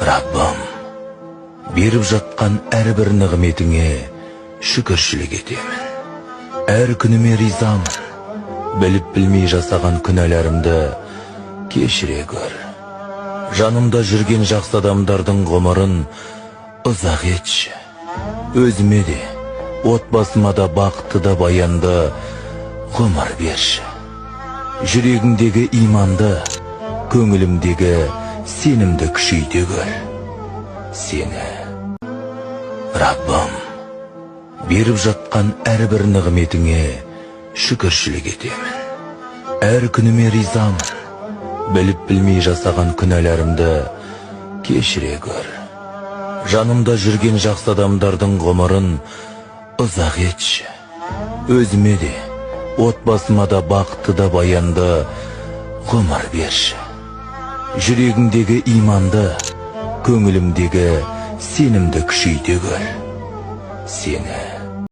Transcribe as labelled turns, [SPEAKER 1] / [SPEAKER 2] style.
[SPEAKER 1] Rabbim, беріп жатқан әрбір нығметіңе шүкіршілік етемін. Әр күніме ризамын. Біліп білмей жасаған күнәларымды кешіре көр. Жанымда жүрген жақсы адамдардың ғұмырын ұзақ етші. Өзіме де, отбасыма да бақытты да баянды ғұмыр берші. Жүрегімдегі иманды, көңілімдегі сенімді күшейте көр. Сені, Раббым, беріп жатқан әрбір нығметіңе шүкіршілік етемін. Әр күніме ризамын. Біліп білмей жасаған күнәларымды кешіре көр. Жанымда жүрген жақсы адамдардың ғұмырын ұзақ етші. Өзіме де, отбасыма да бақытты да баянды ғұмыр берші. Жүрегімдегі иманды, көңілімдегі сенімді күшейте көр. Сені